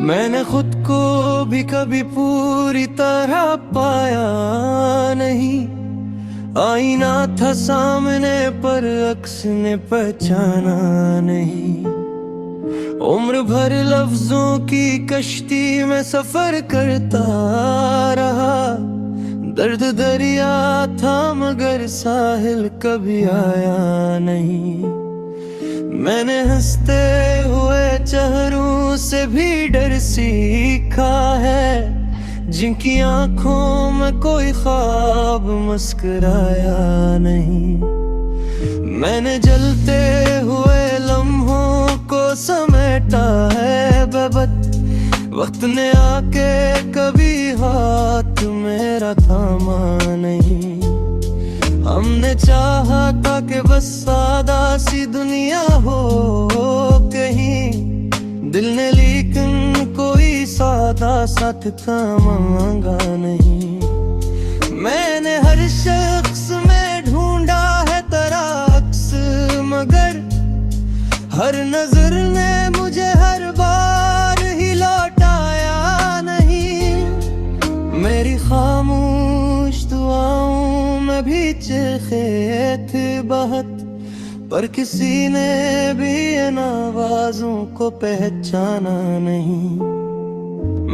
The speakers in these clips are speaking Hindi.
मैंने खुद को भी कभी पूरी तरह पाया नहीं। आईना था सामने पर अक्स ने पहचाना नहीं। उम्र भर लफ्जों की कश्ती में सफर करता रहा। दर्द दरिया था मगर साहिल कभी आया नहीं। मैंने हंसते हुए चेहरों से भी डर सीखा है, जिनकी आंखों में कोई ख्वाब मुस्कुराया नहीं। मैंने जलते हुए लम्हों को समेटा है बेबद, वक्त ने आके कभी हाथ मेरा थामा नहीं। हमने चाहा था कि बस सादा सी दुनिया हो कहीं, दिल ने लेकिन कोई सादा साथ का मांगा नहीं। मैंने हर शख्स में ढूंढा है तेरा अक्स, मगर हर नजर ने मुझे हर बार ही लौटाया नहीं। मेरी खामोश दुआओं में भी चीखे थे बहुत, पर किसी ने भी इन आवाजों को पहचाना नहीं।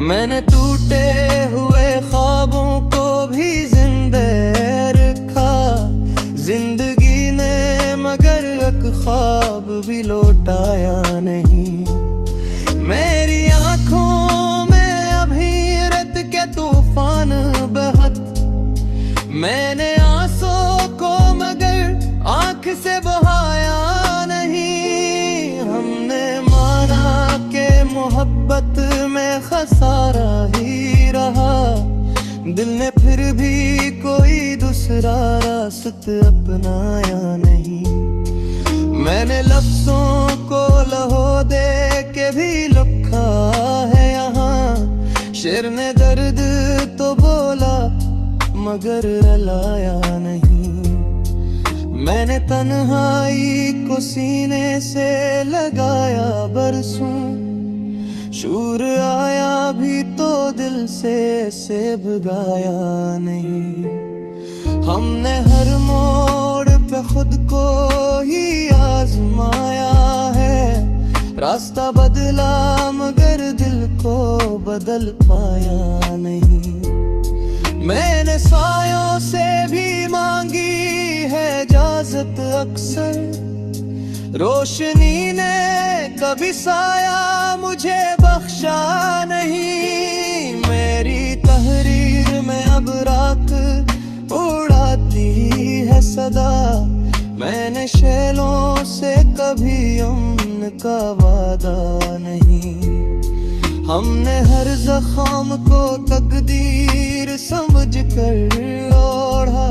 मैंने टूटे हुए ख्वाबों को भी जिंदा रखा, जिंदगी ने मगर एक ख्वाब भी लौटाया नहीं। मेरी आंखों में अभी रत के तूफान बहत, मैंने आंसू को मगर आंख से बहाया नहीं। हमने माना के मोहब्बत में खसारा ही रहा, दिल ने फिर भी कोई दूसरा रास्ता अपनाया नहीं। मैंने लफ्जों को लहो दे के भी लिखा है यहाँ, शेर ने दर्द तो बोला मगर रुलाया नहीं। मैंने तन्हाई को सीने से लगाया बरसों, शूर आया भी तो दिल से भगाया नहीं। हमने हर मोड़ पे खुद को ही आजमाया है, रास्ता बदला मगर दिल को बदल पाया नहीं। मैंने सायों से भी मांगी है इजाजत अक्सर, रोशनी ने कभी साया मुझे बख्शा नहीं। मेरी तहरीर में अब रात उड़ाती है सदा, मैंने शैलों से कभी अमन का वादा नहीं। हमने हर जख्म को तकदीर समझ कर ओढ़ा,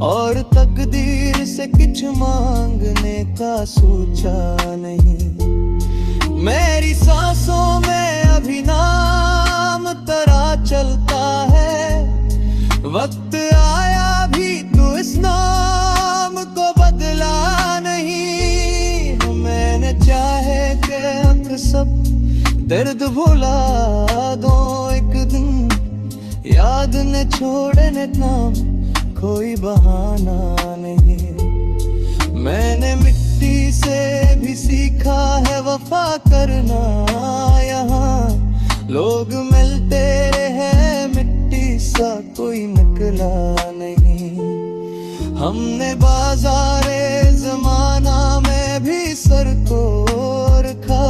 और तकदीर से कुछ मांगने का सोचा नहीं। मेरी सांसों में अभी नाम तेरा चलता है, वक्त आया भी तो इस नाम को बदला नहीं। मैंने चाहे कि अंक सब दर्द भुला दो एक दिन, याद न छोड़ने नाम कोई बहाना नहीं। मैंने मिट्टी से भी सीखा है वफा करना, यहाँ लोग मिलते हैं मिट्टी सा कोई निकला नहीं। हमने बाजारे जमाना में भी सर को रखा,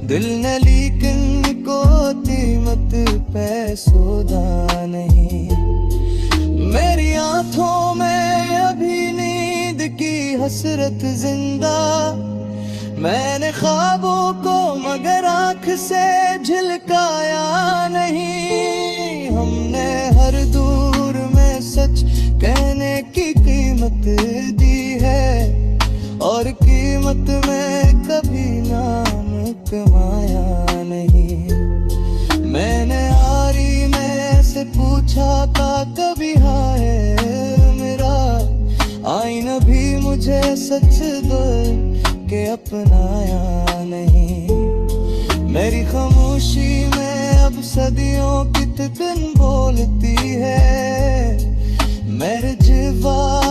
दिल ने लेकिन को कीमत पे सौदा नहीं। मेरी आंखों में अभी नींद की हसरत जिंदा, मैंने ख्वाबों को मगर आंख से झिलकाया नहीं। हमने हर दूर में सच कहने की कीमत दी है, और कीमत में कभी नाम कमाया नहीं। मैंने आरी में से पूछा था कभी हाय मेरा, आईना भी मुझे सच दो के अपनाया नहीं। मेरी खामोशी सदियों कित दिन बोलती है मेरे जीवा